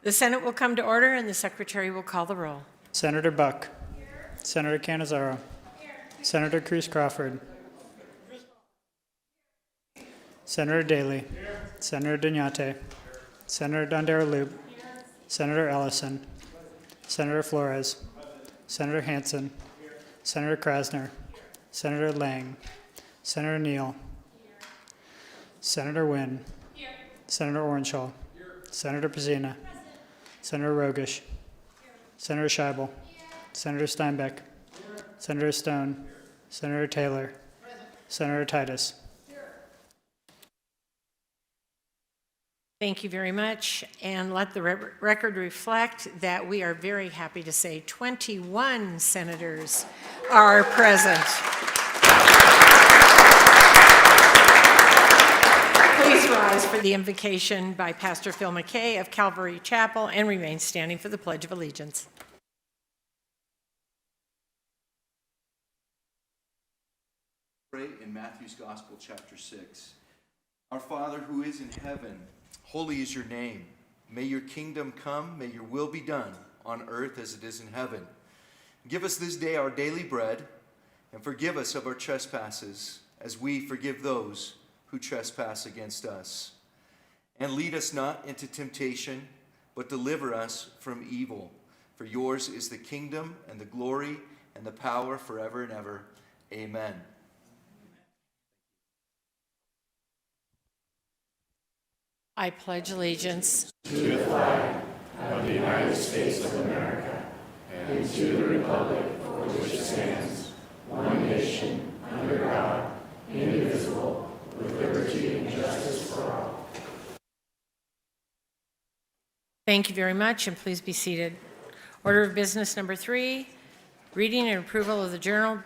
The Senate will come to order and the Secretary will call the roll. Senator Buck. Here. Senator Cannizzaro. Here. Senator Cruz Crawford. Senator Daly. Here. Senator Dignate. Here. Senator Dondero-Loop. Senator Ellison. Senator Flores. Senator Hansen. Here. Senator Krasner. Here. Senator Lang. Senator Neal. Here. Senator Wynn. Here. Senator Orenshaw. Here. Senator Pizzina. Present. Senator Rogish. Here. Senator Scheibel. Here. Senator Steinbeck. Here. Senator Stone. Here. Senator Taylor. Present. Senator Titus. Thank you very much, and let the record reflect that we are very happy to say 21 senators are present. Please rise for the invocation by Pastor Phil McKay of Calvary Chapel and remain standing for the Pledge of Allegiance. Pray in Matthew's Gospel, chapter 6. Our Father who is in heaven, holy is your name. May your kingdom come, may your will be done on earth as it is in heaven. Give us this day our daily bread, and forgive us of our trespasses, as we forgive those who trespass against us. And lead us not into temptation, but deliver us from evil. For yours is the kingdom and the glory and the power forever and ever. Amen. I pledge allegiance to the flag of the United States of America and to the republic for which it stands, one nation, under God, indivisible, with liberty and justice for all. Thank you very much, and please be seated. Order of business number 3, reading and approval of the journal.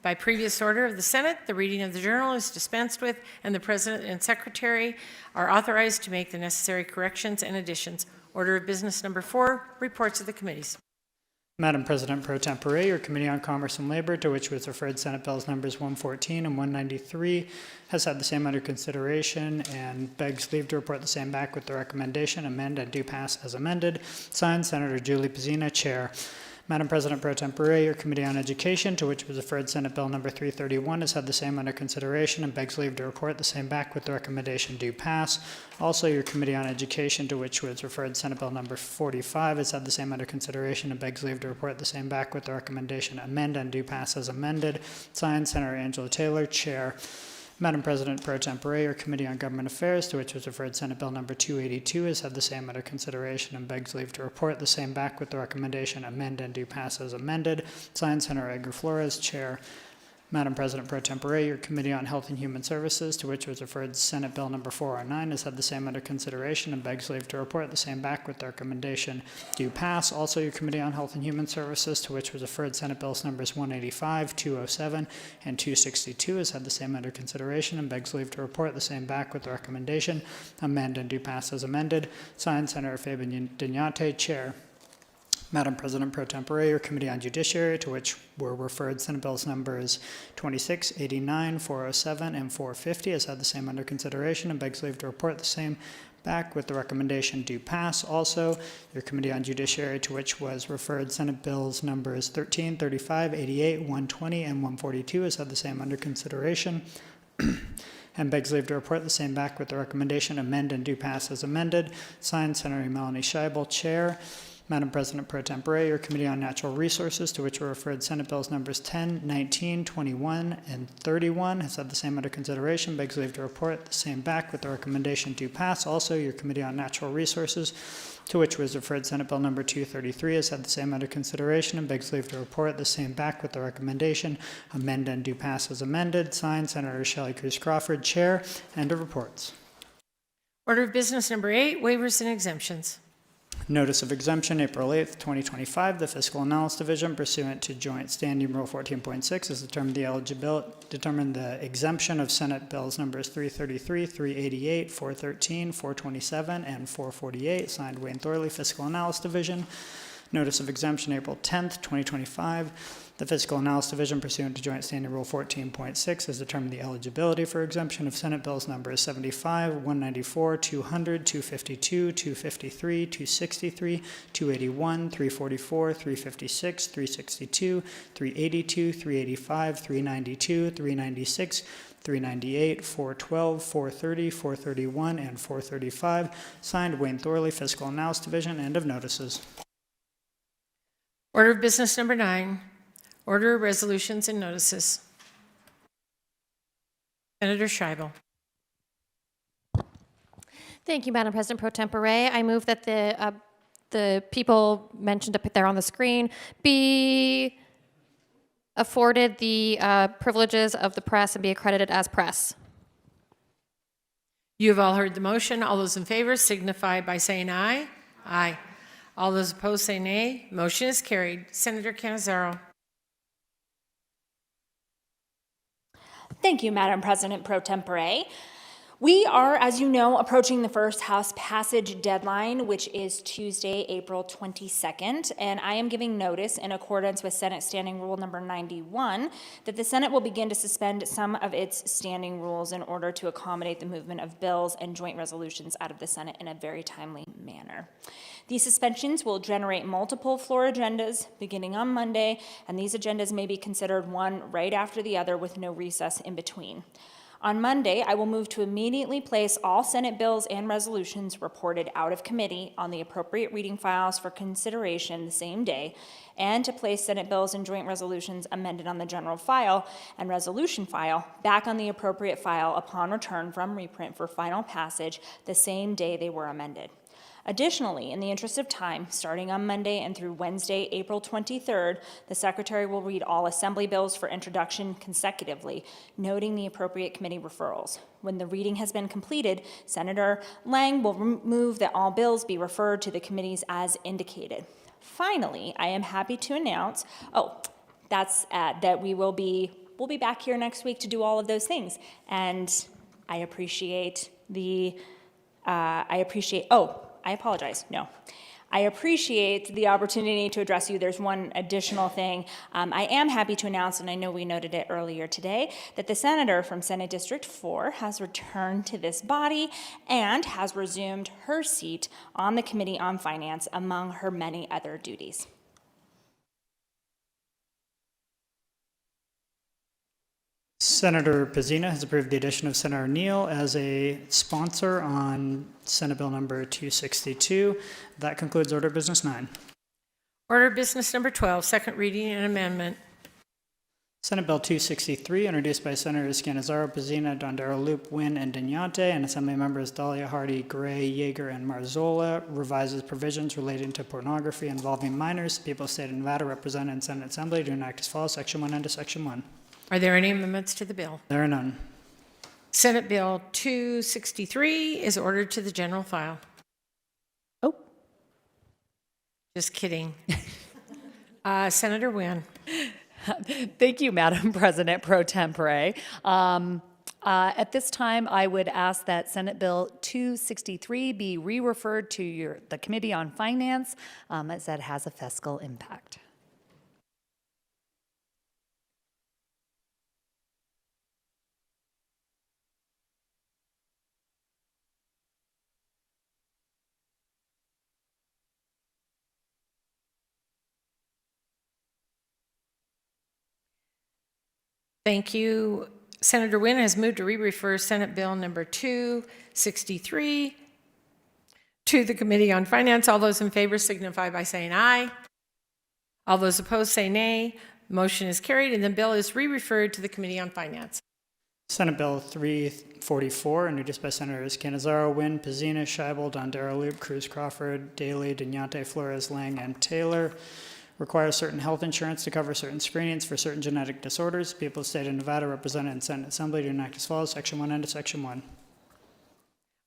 By previous order of the Senate, the reading of the journal is dispensed with, and the President and Secretary are authorized to make the necessary corrections and additions. Order of business number 4, reports of the committees. Madam President Pro Tempore, your Committee on Commerce and Labor, to which was referred Senate Bills numbers 114 and 193, has had the same under consideration and begs leave to report the same back with the recommendation, amend and do pass as amended. Signed, Senator Julie Pizzina, Chair. Madam President Pro Tempore, your Committee on Education, to which was referred Senate Bill number 331, has had the same under consideration and begs leave to report the same back with the recommendation do pass. Also, your Committee on Education, to which was referred Senate Bill number 45, has had the same under consideration and begs leave to report the same back with the recommendation amend and do pass as amended. Signed, Senator Angela Taylor, Chair. Madam President Pro Tempore, your Committee on Government Affairs, to which was referred Senate Bill number 282, has had the same under consideration and begs leave to report the same back with the recommendation amend and do pass as amended. Signed, Senator Edgar Flores, Chair. Madam President Pro Tempore, your Committee on Health and Human Services, to which was referred Senate Bill number 409, has had the same under consideration and begs leave to report the same back with the recommendation do pass. Also, your Committee on Health and Human Services, to which was referred Senate Bills numbers 185, 207, and 262, has had the same under consideration and begs leave to report the same back with the recommendation amend and do pass as amended. Signed, Senator Fabian Dignate, Chair. Madam President Pro Tempore, your Committee on Judiciary, to which were referred Senate Bills numbers 26, 89, 407, and 450, has had the same under consideration and begs leave to report the same back with the recommendation do pass. Also, your Committee on Judiciary, to which was referred Senate Bills numbers 13, 35, 88, 120, and 142, has had the same under consideration and begs leave to report the same back with the recommendation amend and do pass as amended. Signed, Senator Melanie Scheibel, Chair. Madam President Pro Tempore, your Committee on Natural Resources, to which were referred Senate Bills numbers 10, 19, 21, and 31, has had the same under consideration, begs leave to report the same back with the recommendation do pass. Also, your Committee on Natural Resources, to which was referred Senate Bill number 233, has had the same under consideration and begs leave to report the same back with the recommendation amend and do pass as amended. Signed, Senator Shelley Cruz Crawford, Chair. End of reports. Order of business number 8, waivers and exemptions. Notice of exemption, April 8th, 2025. The Fiscal Analysis Division, pursuant to Joint Standing Rule 14.6, has determined the exemption of Senate Bills numbers 333, 388, 413, 427, and 448. Signed, Wayne Thorley, Fiscal Analysis Division. Notice of exemption, April 10th, 2025. The Fiscal Analysis Division, pursuant to Joint Standing Rule 14.6, has determined the eligibility for exemption of Senate bills numbers 75, 194, 200, 252, 253, 263, 281, 344, 356, 362, 382, 385, 392, 396, 398, 412, 430, 431, and 435. Signed, Wayne Thorley, Fiscal Analysis Division. End of notices. Order of business number 9, order of resolutions and notices. Senator Scheibel. Thank you, Madam President Pro Tempore. I move that the people mentioned up there on the screen be afforded the privileges of the press and be accredited as press. You have all heard the motion. All those in favor signify by saying aye. Aye. All those opposed say nay. Motion is carried. Senator Cannizzaro. Thank you, Madam President Pro Tempore. We are, as you know, approaching the first House passage deadline, which is Tuesday, April 22nd, and I am giving notice in accordance with Senate Standing Rule number 91 that the Senate will begin to suspend some of its standing rules in order to accommodate the movement of bills and joint resolutions out of the Senate in a very timely manner. These suspensions will generate multiple floor agendas beginning on Monday, and these agendas may be considered one right after the other with no recess in between. On Monday, I will move to immediately place all Senate bills and resolutions reported out of committee on the appropriate reading files for consideration the same day, and to place Senate bills and joint resolutions amended on the general file and resolution file back on the appropriate file upon return from reprint for final passage the same day they were amended. Additionally, in the interest of time, starting on Monday and through Wednesday, April 23rd, the Secretary will read all Assembly bills for introduction consecutively, noting the appropriate committee referrals. When the reading has been completed, Senator Lang will move that all bills be referred to the committees as indicated. Finally, I am happy to announce, that we'll be back here next week to do all of those things. And I appreciate I appreciate the opportunity to address you. There's one additional thing. I am happy to announce, and I know we noted it earlier today, that the senator from Senate District 4 has returned to this body and has resumed her seat on the Committee on Finance among her many other duties. Senator Pizzina has approved the addition of Senator Neal as a sponsor on Senate Bill number 262. That concludes Order of Business 9. Order of business number 12, second reading and amendment. Senate Bill 263, introduced by Senators Cannizzaro, Pizzina, Dondero, Loop, Wynn, and Dignante, and Assembly Members Dahlia, Hardy, Gray, Yeager, and Marzola, revises provisions relating to pornography involving minors. The people of the state of Nevada represented in Senate Assembly to enact as follows, Section 1 and to Section 1. Are there any amendments to the bill? There are none. Senate Bill 263 is ordered to the general file. Oh. Just kidding. Senator Wynn. Thank you, Madam President Pro Tempore. At this time, I would ask that Senate Bill 263 be re-referred to the Committee on Finance, as that has a fiscal impact. Thank you. Senator Wynn has moved to re-refer Senate Bill number 263 to the Committee on Finance. All those in favor signify by saying aye. All those opposed say nay. Motion is carried, and the bill is re-referred to the Committee on Finance. Senate Bill 344, introduced by Senators Cannizzaro, Wynn, Pizzina, Scheibel, Dondero, Loop, Cruz, Crawford, Daly, Dignante, Flores, Lang, and Taylor, requires certain health insurance to cover certain screenings for certain genetic disorders. People of the state of Nevada represented in Senate Assembly to enact as follows, Section 1 and to Section 1.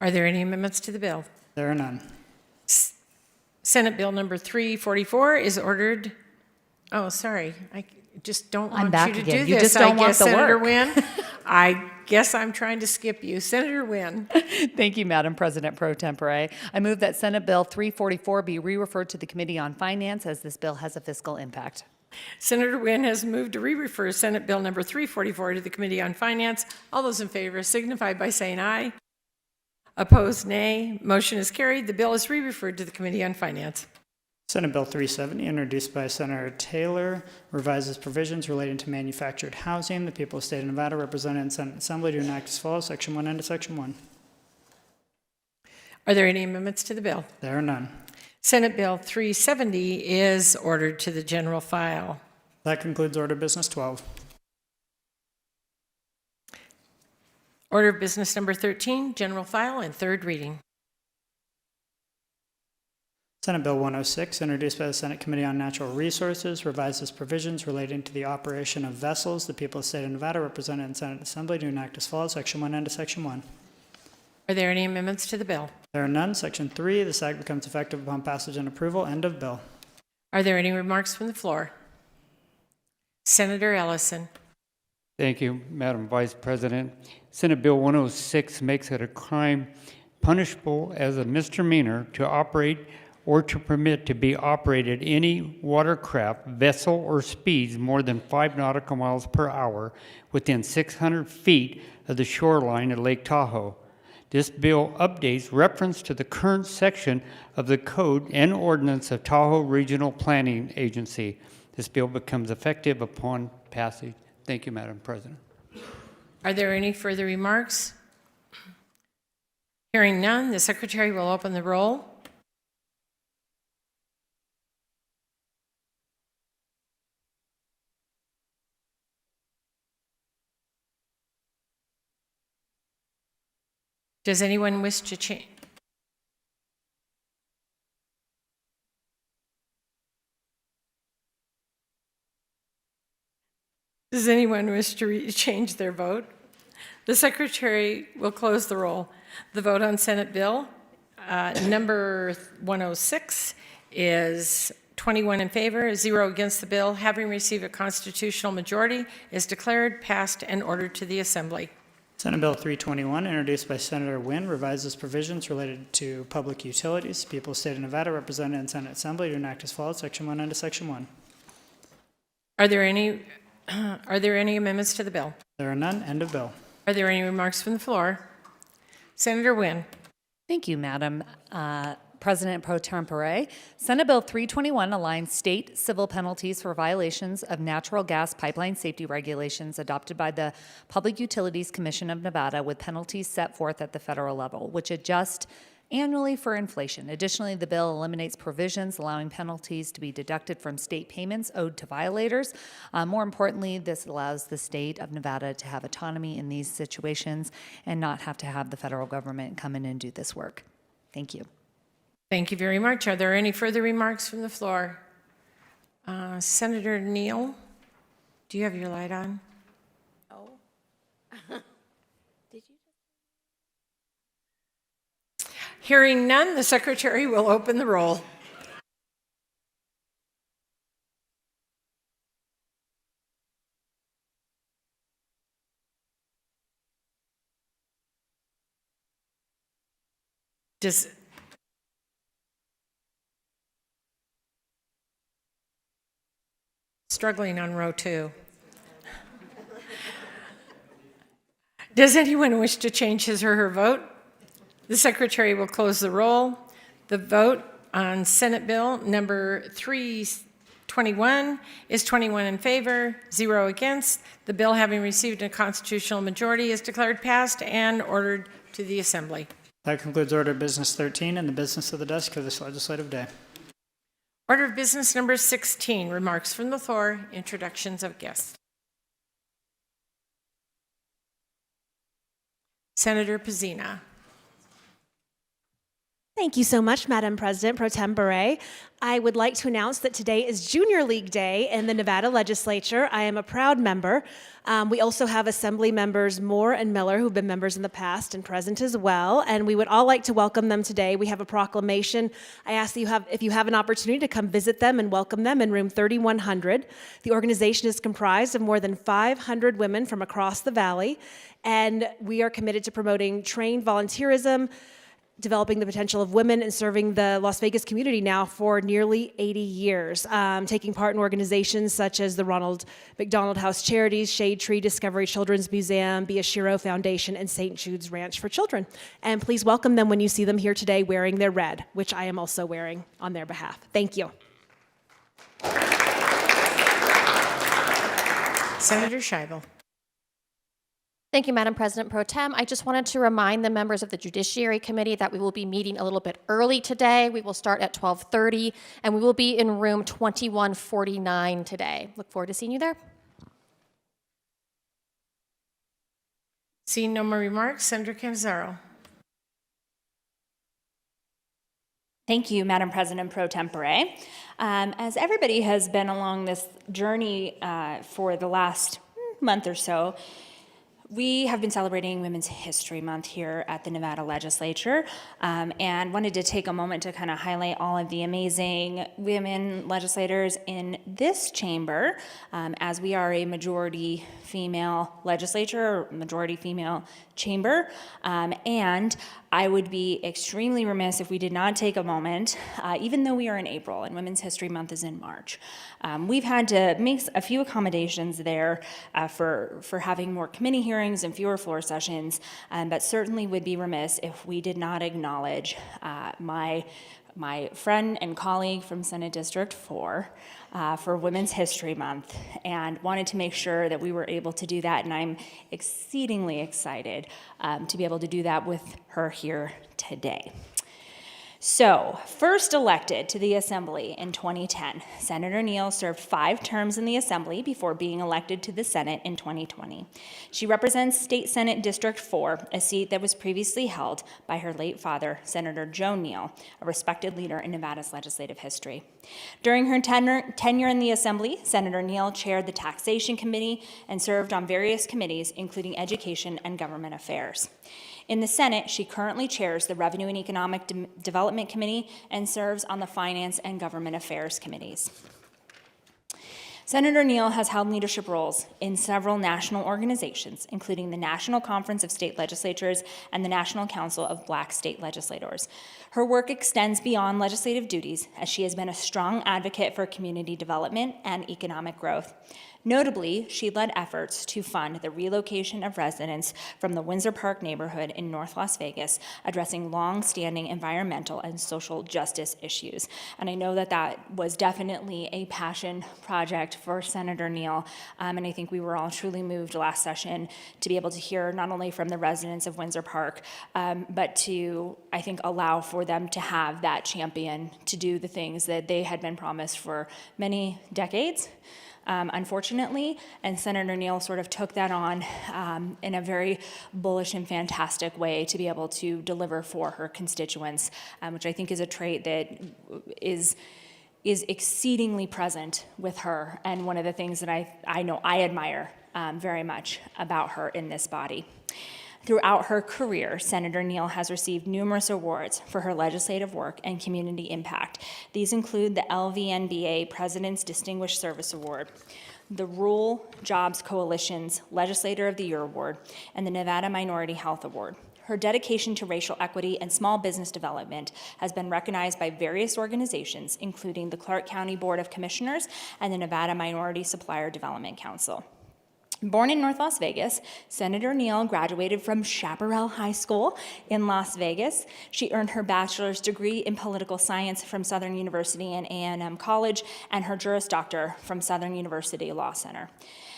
Are there any amendments to the bill? There are none. Senate Bill number 344 is ordered. Oh, sorry. I just don't I'm want back you to again. do You this. just don't I want guess, the Senator work. Wynn. guess I'm trying to skip you. Senator Wynne. Thank you, Madam President Pro Tempore. I move that Senate Bill 344 be re-referred to the Committee on Finance as this bill has a fiscal impact. Senator Wynne has moved to re-refer Senate Bill number 344 to the Committee on Finance. All those in favor signify by saying aye. Opposed, nay. Motion is carried. The bill is re-referred to the Committee on Finance. Senate Bill 370, introduced by Senator Taylor, revises provisions relating to manufactured housing. The people of the state of Nevada, represented in Senate Assembly, to enact as follows, Section 1 and Section 1. Are there any amendments to the bill? There are none. Senate Bill 370 is ordered to the general file. That concludes Order of Business 12. Order of Business number 13, general file and third reading. Senate Bill 106, introduced by the Senate Committee on Natural Resources, revises provisions relating to the operation of vessels. The people of the state of Nevada, represented in Senate Assembly, to enact as follows, Section 1 and Section 1. Are there any amendments to the bill? There are none. Section 3, this act becomes effective upon passage and approval. End of bill. Are there any remarks from the floor? Senator Ellison. Thank you, Madam Vice President. Senate Bill 106 makes it a crime punishable as a misdemeanor to operate or to permit to be operated any watercraft, vessel, or speeds more than 5 nautical miles per hour within 600 feet of the shoreline of Lake Tahoe. This bill updates reference to the current section of the Code and Ordinance of Tahoe Regional Planning Agency. This bill becomes effective upon passage. Thank you, Madam President. Are there any further remarks? Hearing none, the Secretary will open the roll. Does anyone wish to change? Does anyone wish to change their vote? The Secretary will close the roll. The vote on Senate Bill number 106 is 21 in favor, 0 against the bill. Having received a constitutional majority, is declared passed and ordered to the Assembly. Senate Bill 321, introduced by Senator Wynne, revises provisions related to public utilities. People of the state of Nevada, represented in Senate Assembly, to enact as follows, Section 1 and Section 1. Are there any amendments to the bill? There are none. End of bill. Are there any remarks from the floor? Senator Wynne. Thank you, Madam President Pro Tempore. Senate Bill 321 aligns state civil penalties for violations of natural gas pipeline safety regulations adopted by the Public Utilities Commission of Nevada with penalties set forth at the federal level, which adjust annually for inflation. Additionally, the bill eliminates provisions allowing penalties to be deducted from state payments owed to violators. More importantly, this allows the state of Nevada to have autonomy in these situations and not have to have the federal government come in and do this work. Thank you. Thank you very much. Are there any further remarks from the floor? Senator Neal, do you have your light on? Oh. Did you? Hearing none, the Secretary will open the roll. Struggling on row 2. Does anyone wish to change his or her vote? The Secretary will close the roll. The vote on Senate Bill number 321 is 21 in favor, 0 against. The bill, having received a constitutional majority, is declared passed and ordered to the Assembly. That concludes Order of Business 13 and the business of the desk for this legislative day. Order of Business number 16, remarks from the floor, introductions of guests. Senator Pizzina. Thank you so much, Madam President Pro Tempore. I would like to announce that today is Junior League Day in the Nevada Legislature. I am a proud member. We also have Assembly members Moore and Miller, who've been members in the past and present as well, and we would all like to welcome them today. We have a proclamation. I ask that if you have an opportunity to come visit them and welcome them in room 3100. The organization is comprised of more than 500 women from across the valley, and we are committed to promoting trained volunteerism, developing the potential of women, and serving the Las Vegas community now for nearly 80 years, taking part in organizations such as the Ronald McDonald House Charities, Shade Tree Discovery Children's Museum, Biashiro Foundation, and St. Jude's Ranch for Children. And please welcome them when you see them here today wearing their red, which I am also wearing on their behalf. Thank you. Senator Scheibel. Thank you, Madam President Pro Tem. I just wanted to remind the members of the Judiciary Committee that we will be meeting a little bit early today. We will start at 12:30, and we will be in room 2149 today. Look forward to seeing you there. Seeing no more remarks, Senator Cannizzaro. Thank you, Madam President Pro Tempore. As everybody has been along this journey for the last month or so, we have been celebrating Women's History Month here at the Nevada Legislature, and wanted to take a moment to kind of highlight all of the amazing women legislators in this chamber, as we are a majority female legislature, or majority female chamber, and I would be extremely remiss if we did not take a moment, even though we are in April and Women's History Month is in March. We've had to make a few accommodations there for having more committee hearings and fewer floor sessions, but certainly would be remiss if we did not acknowledge my friend and colleague from Senate District 4 for Women's History Month, and wanted to make sure that we were able to do that, and I'm exceedingly excited to be able to do that with her here today. So, first elected to the Assembly in 2010, Senator Neal served 5 terms in the Assembly before being elected to the Senate in 2020. She represents State Senate District 4, a seat that was previously held by her late father, Senator Joe Neal, a respected leader in Nevada's legislative history. During her tenure in the Assembly, Senator Neal chaired the Taxation Committee and served on various committees, including Education and Government Affairs. In the Senate, she currently chairs the Revenue and Economic Development Committee and serves on the Finance and Government Affairs Committees. Senator Neal has held leadership roles in several national organizations, including the National Conference of State Legislatures and the National Council of Black State Legislators. Her work extends beyond legislative duties, as she has been a strong advocate for community development and economic growth. Notably, she led efforts to fund the relocation of residents from the Windsor Park neighborhood in North Las Vegas, addressing long-standing environmental and social justice issues. And I know that that was definitely a passion project for Senator Neal, and I think we were all truly moved last session to be able to hear not only from the residents of Windsor Park, but to, I think, allow for them to have that champion to do the things that they had been promised for many decades. Unfortunately, and Senator Neal sort of took that on in a very bullish and fantastic way to be able to deliver for her constituents, which I think is a trait that is exceedingly present with her, and one of the things that I know I admire very much about her in this body. Throughout her career, Senator Neal has received numerous awards for her legislative work and community impact. These include the LVNBA President's Distinguished Service Award, the Rural Jobs Coalition's Legislator of the Year Award, and the Nevada Minority Health Award. Her dedication to racial equity and small business development has been recognized by various organizations, including the Clark County Board of Commissioners and the Nevada Minority Supplier Development Council. Born in North Las Vegas, Senator Neal graduated from Chaparral High School in Las Vegas. She earned her bachelor's degree in political science from Southern University and A&M College, and her Juris Doctor from Southern University Law Center.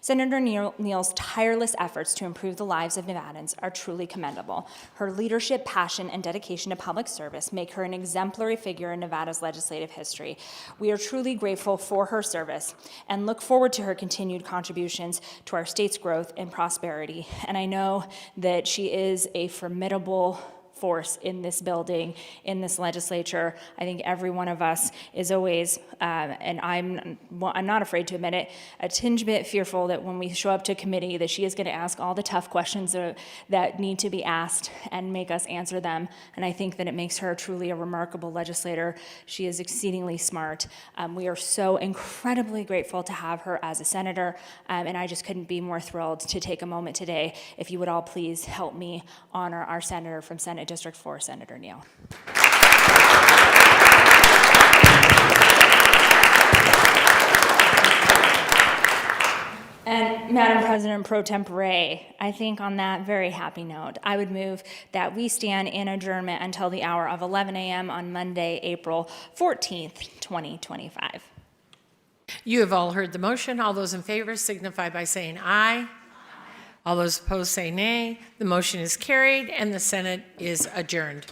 Senator Neal's tireless efforts to improve the lives of Nevadans are truly commendable. Her leadership, passion, and dedication to public service make her an exemplary figure in Nevada's legislative history. We are truly grateful for her service and look forward to her continued contributions to our state's growth and prosperity. And I know that she is a formidable force in this building, in this legislature. I think every one of us is always, and I'm not afraid to admit it, a tinge bit fearful that when we show up to committee that she is going to ask all the tough questions that need to be asked and make us answer them. And I think that it makes her truly a remarkable legislator. She is exceedingly smart. We are so incredibly grateful to have her as a senator, and I just couldn't be more thrilled to take a moment today. If you would all please help me honor our senator from Senate District 4, Senator Neal. And Madam President Pro Tempore, I think on that very happy note, I would move that we stand in adjournment until the hour of 11 a.m. on Monday, April 14th, 2025. You have all heard the motion. All those in favor signify by saying aye. All those opposed say nay. The motion is carried and the Senate is adjourned.